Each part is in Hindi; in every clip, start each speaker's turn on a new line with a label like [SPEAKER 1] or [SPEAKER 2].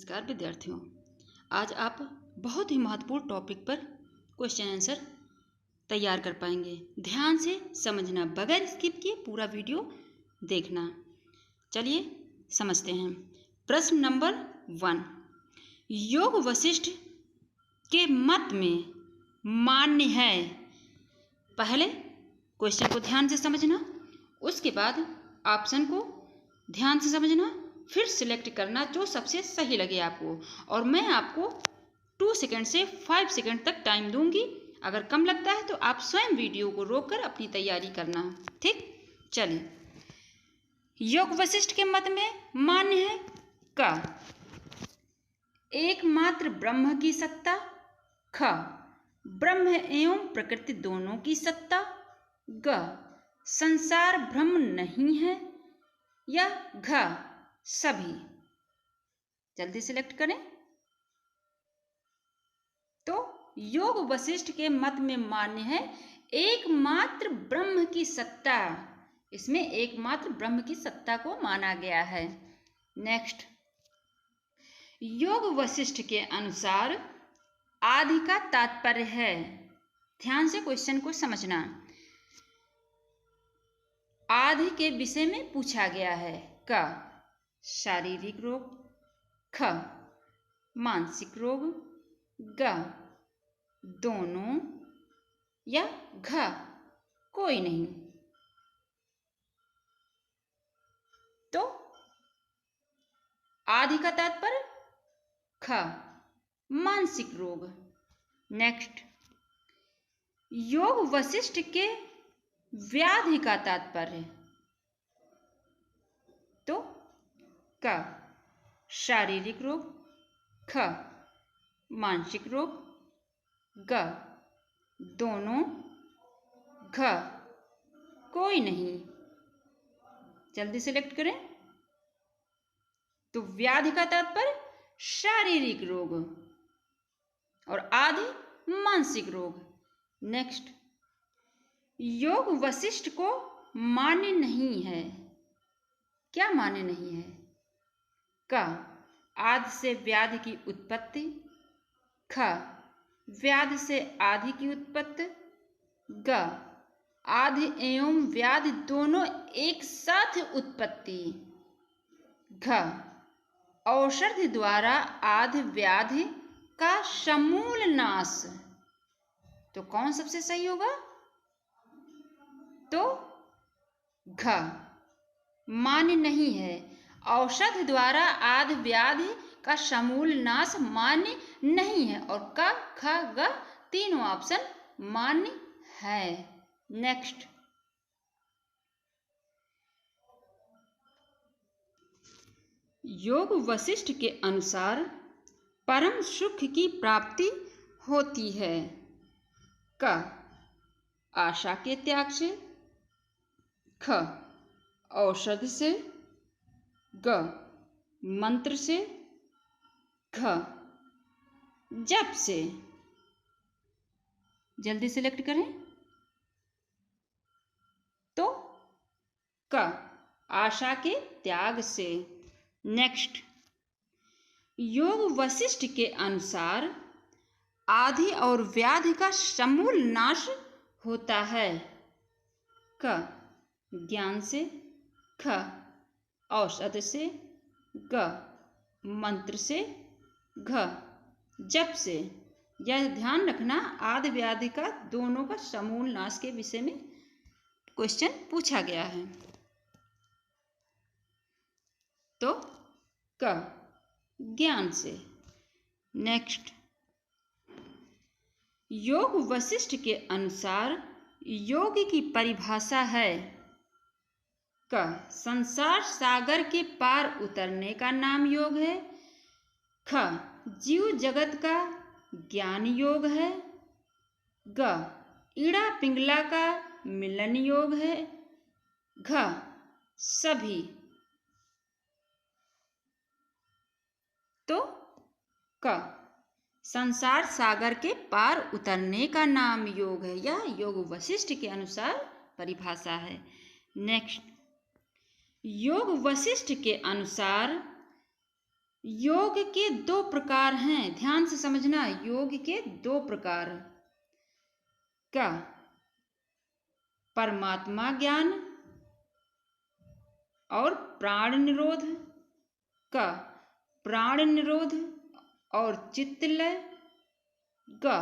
[SPEAKER 1] नमस्कार विद्यार्थियों, आज आप बहुत ही महत्वपूर्ण टॉपिक पर क्वेश्चन आंसर तैयार कर पाएंगे। ध्यान से समझना, बगैर स्किप किए पूरा वीडियो देखना। चलिए समझते हैं। प्रश्न नंबर 1, योग वशिष्ठ के मत में मान्य है। पहले क्वेश्चन को ध्यान से समझना, उसके बाद ऑप्शन को ध्यान से समझना, फिर सिलेक्ट करना जो सबसे सही लगे आपको। और मैं आपको 2 सेकंड से 5 सेकंड तक टाइम दूंगी। अगर कम लगता है तो आप स्वयं वीडियो को रोककर अपनी तैयारी करना। ठीक, चलिए। योग वशिष्ठ के मत में मान्य है क, एकमात्र ब्रह्म की सत्ता, ख, ब्रह्म एवं प्रकृति दोनों की सत्ता, ग, संसार ब्रह्म नहीं है, या घ, सभी। जल्दी सिलेक्ट करें। तो योग वशिष्ठ के मत में मान्य है एकमात्र ब्रह्म की सत्ता। इसमें एकमात्र ब्रह्म की सत्ता को माना गया है। नेक्स्ट, योग वशिष्ठ के अनुसार आदि का तात्पर्य है। ध्यान से क्वेश्चन को समझना। आदि के विषय में पूछा गया है। क, शारीरिक रोग, ख, मानसिक रोग, ग, दोनों, या घ, कोई नहीं। तो आदि का तात्पर्य ख, मानसिक रोग। नेक्स्ट, योग वशिष्ठ के व्याधि का तात्पर्य। तो क, शारीरिक रोग, ख, मानसिक रोग, ग, दोनों, घ, कोई नहीं। जल्दी सिलेक्ट करें। तो व्याधि का तात्पर्य शारीरिक रोग और आदि मानसिक रोग। नेक्स्ट, योग वशिष्ठ को मान्य नहीं है। क्या मान्य नहीं है? क, आदि से व्याधि की उत्पत्ति, ख, व्याधि से आदि की उत्पत्ति, ग, आदि एवं व्याधि दोनों एक साथ उत्पत्ति, घ, औषधि द्वारा आदि व्याधि का समूल नाश। तो कौन सबसे सही होगा? तो घ, मान्य नहीं है। औषधि द्वारा आदि व्याधि का समूल नाश मान्य नहीं है। और क, ख, ग तीनों ऑप्शन मान्य है। नेक्स्ट, योग वशिष्ठ के अनुसार परम सुख की प्राप्ति होती है। क, आशा के त्याग से, ख, औषधि से, ग, मंत्र से, घ, जप से। जल्दी सिलेक्ट करें। तो क, आशा के त्याग से। नेक्स्ट, योग वशिष्ठ के अनुसार आदि और व्याधि का समूल नाश होता है। क, ज्ञान से, ख, औषध से, ग, मंत्र से, घ, जप से। यह ध्यान रखना, आदि व्याधि का दोनों का समूल नाश के विषय में क्वेश्चन पूछा गया है। तो क, ज्ञान से। नेक्स्ट, योग वशिष्ठ के अनुसार योग की परिभाषा है। क, संसार सागर के पार उतरने का नाम योग है। ख, जीव जगत का ज्ञान योग है। ग, ईड़ा पिंगला का मिलन योग है। घ, सभी। तो क, संसार सागर के पार उतरने का नाम योग है। यह योग वशिष्ठ के अनुसार परिभाषा है। नेक्स्ट, योग वशिष्ठ के अनुसार योग के दो प्रकार हैं, ध्यान से समझना। योग के दो प्रकार। का परमात्मा ज्ञान और प्राण निरोध। का प्राण निरोध और चित्तलय। ग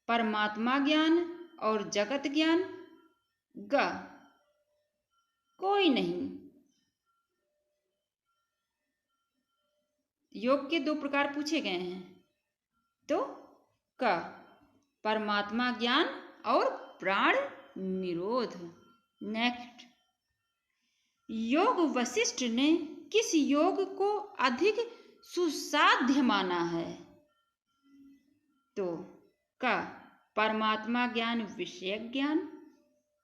[SPEAKER 1] परमात्मा ज्ञान और जगत ज्ञान। ग कोई नहीं। योग के दो प्रकार पूछे गए हैं। तो क परमात्मा ज्ञान और प्राण निरोध। नेक्स्ट, योग वशिष्ठ ने किस योग को अधिक सुसाध्य माना है? तो क परमात्मा ज्ञान विषयक ज्ञान।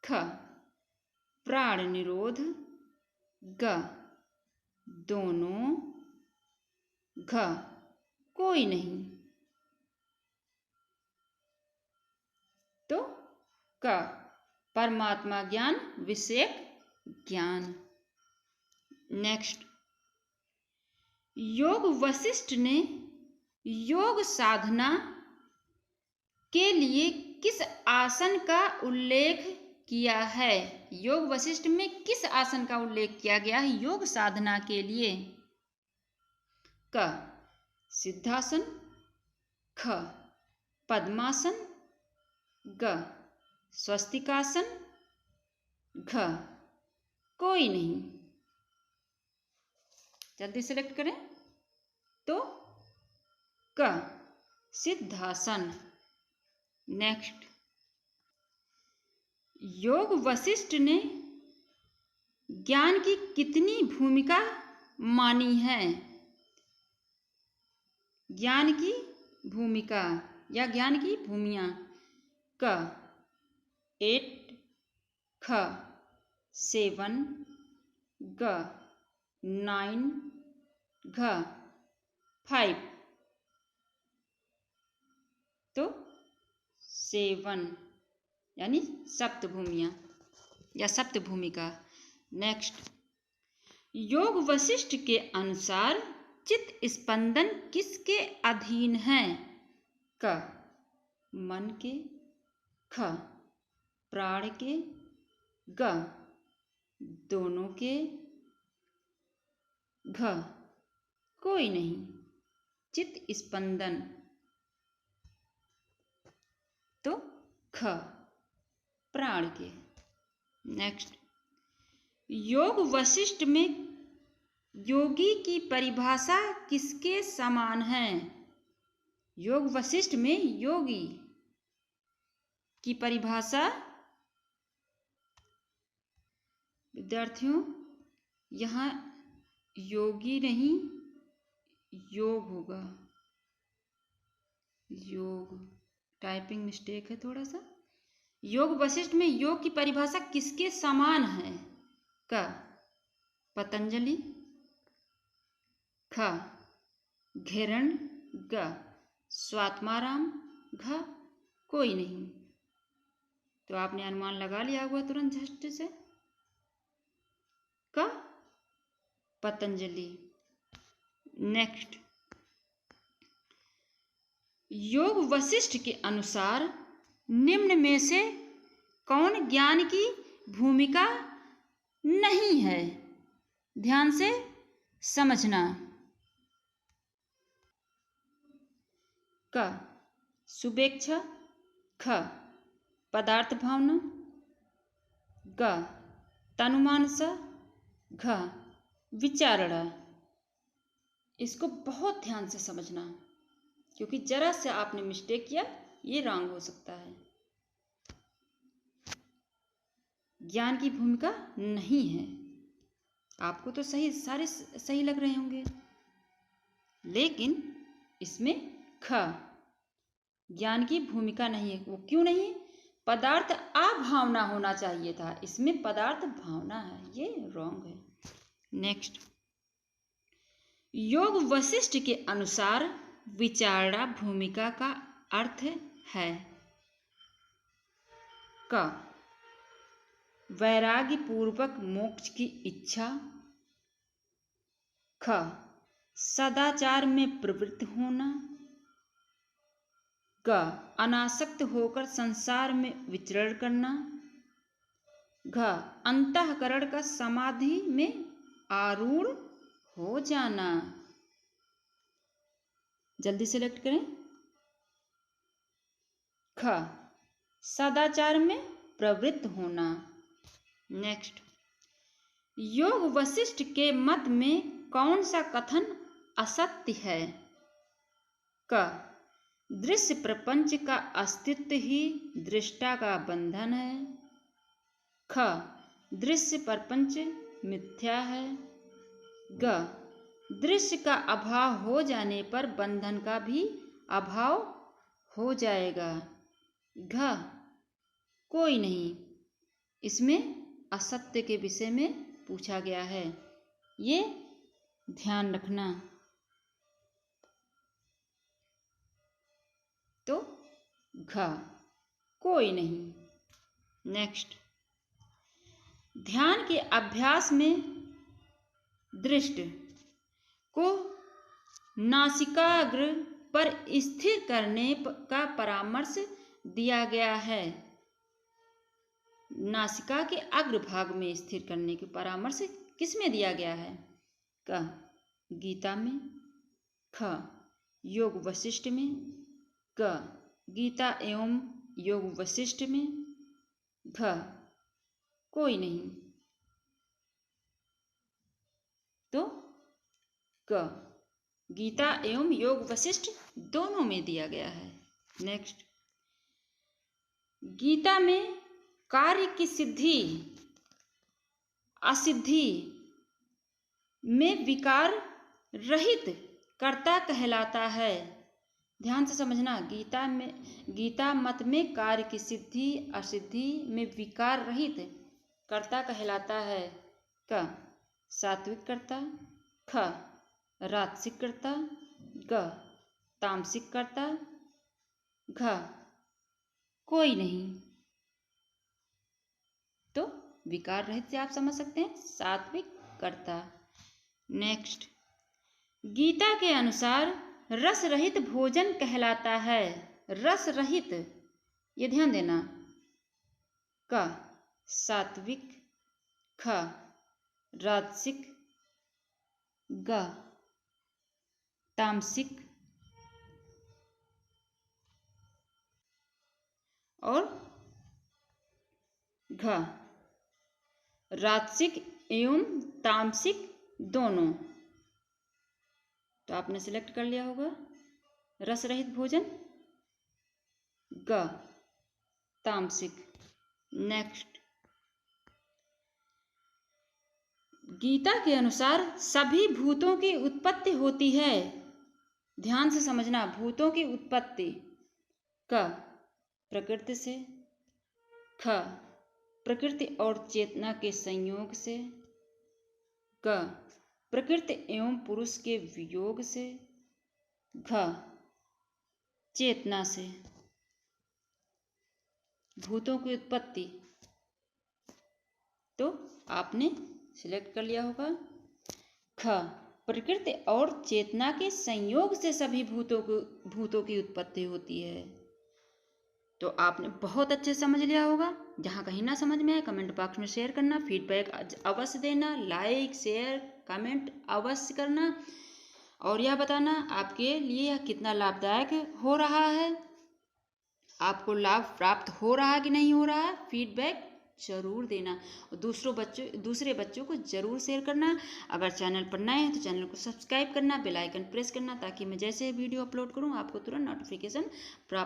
[SPEAKER 1] ख प्राण निरोध। ग दोनों। घ कोई नहीं। तो क परमात्मा ज्ञान विषयक ज्ञान। नेक्स्ट, योग वशिष्ठ ने योग साधना के लिए किस आसन का उल्लेख किया है? योग वशिष्ठ में किस आसन का उल्लेख किया गया है योग साधना के लिए? क सिद्धासन। ख पद्मासन। ग स्वस्तिकासन। घ कोई नहीं। जल्दी सेलेक्ट करें। तो क सिद्धासन। नेक्स्ट, योग वशिष्ठ ने ज्ञान की कितनी भूमिका मानी है? ज्ञान की भूमिका या ज्ञान की भूमियाँ। क 8। ख 7। ग 9। घ 5। तो 7 यानी सप्तभूमियाँ या सप्तभूमिका। नेक्स्ट, योग वशिष्ठ के अनुसार चित्त स्पंदन किसके अधीन है? क मन के। ख प्राण के। ग दोनों के। घ कोई नहीं। चित्त स्पंदन। तो ख प्राण के। नेक्स्ट, योग वशिष्ठ में योगी की परिभाषा किसके समान है? योग वशिष्ठ में योगी की परिभाषा विद्यार्थियों यहाँ योगी नहीं योग होगा। योग टाइपिंग मिस्टेक है थोड़ा सा। योग वशिष्ठ में योग की परिभाषा किसके समान है? क पतंजलि। ख घेरण। ग स्वात्माराम। घ कोई नहीं। तो आपने अनुमान लगा लिया होगा तुरंत झट से। क पतंजलि। नेक्स्ट, योग वशिष्ठ के अनुसार निम्न में से कौन ज्ञान की भूमिका नहीं है? ध्यान से समझना। क शुभेच्छा। ख पदार्थ भावना। ग तनुमानसा। घ विचारणा। इसको बहुत ध्यान से समझना क्योंकि जरा से आपने मिस्टेक किया ये रॉन्ग हो सकता है। ज्ञान की भूमिका नहीं है। आपको तो सही सारे सही लग रहे होंगे, लेकिन इसमें ख ज्ञान की भूमिका नहीं है। वो क्यों नहीं है? पदार्थ अभावना होना चाहिए था, इसमें पदार्थ भावना है, ये रॉन्ग है। नेक्स्ट, योग वशिष्ठ के अनुसार विचारणा भूमिका का अर्थ है। क वैराग्य पूर्वक मोक्ष की इच्छा। ख सदाचार में प्रवृत्त होना। ग अनासक्त होकर संसार में विचरण करना। घ अंतःकरण का समाधि में आरूढ़ हो जाना। जल्दी सेलेक्ट करें। ख सदाचार में प्रवृत्त होना। नेक्स्ट, योग वशिष्ठ के मत में कौन सा कथन असत्य है? क दृश्य प्रपंच का अस्तित्व ही दृष्टा का बंधन है। ख दृश्य प्रपंच मिथ्या है। ग दृश्य का अभाव हो जाने पर बंधन का भी अभाव हो जाएगा। घ कोई नहीं। इसमें असत्य के विषय में पूछा गया है, ये ध्यान रखना। तो घ कोई नहीं। नेक्स्ट, ध्यान के अभ्यास में दृष्टि को नासिकाग्र पर स्थिर करने का परामर्श दिया गया है। नासिका के अग्र भाग में स्थिर करने के परामर्श किसमें दिया गया है? क गीता में। ख योग वशिष्ठ में। ग गीता एवं योग वशिष्ठ में। घ कोई नहीं। तो क गीता एवं योग वशिष्ठ दोनों में दिया गया है। नेक्स्ट, गीता में कार्य की सिद्धि असिद्धि में विकार रहित कर्ता कहलाता है। ध्यान से समझना, गीता मत में कार्य की सिद्धि असिद्धि में विकार रहित कर्ता कहलाता है। क सात्विक कर्ता। ख राजसिक कर्ता। ग तामसिक कर्ता। घ कोई नहीं। तो विकार रहित से आप समझ सकते हैं सात्विक कर्ता। नेक्स्ट, गीता के अनुसार रस रहित भोजन कहलाता है। रस रहित, ये ध्यान देना। क सात्विक। ख राजसिक। ग तामसिक। और घ राजसिक एवं तामसिक दोनों। तो आपने सिलेक्ट कर लिया होगा रस रहित भोजन। ग तामसिक। नेक्स्ट, गीता के अनुसार सभी भूतों की उत्पत्ति होती है। ध्यान से समझना, भूतों की उत्पत्ति क प्रकृति से। ख प्रकृति और चेतना के संयोग से। ग प्रकृति एवं पुरुष के वियोग से। घ चेतना से। भूतों की उत्पत्ति तो आपने सिलेक्ट कर लिया होगा। ख प्रकृति और चेतना के संयोग से सभी भूतों की उत्पत्ति होती है। तो आपने बहुत अच्छे से समझ लिया होगा। जहाँ कहीं ना समझ में आए कमेंट बॉक्स में शेयर करना, फीडबैक अवश्य देना, लाइक शेयर कमेंट अवश्य करना और यह बताना आपके लिए यह कितना लाभदायक हो रहा है, आपको लाभ प्राप्त हो रहा है कि नहीं हो रहा है। फीडबैक जरूर देना और दूसरे बच्चों को जरूर शेयर करना। अगर चैनल पर नए हैं तो चैनल को सब्सक्राइब करना, बेल आइकन प्रेस करना ताकि मैं जैसे वीडियो अपलोड करूं आपको तुरंत नोटिफिकेशन प्राप्त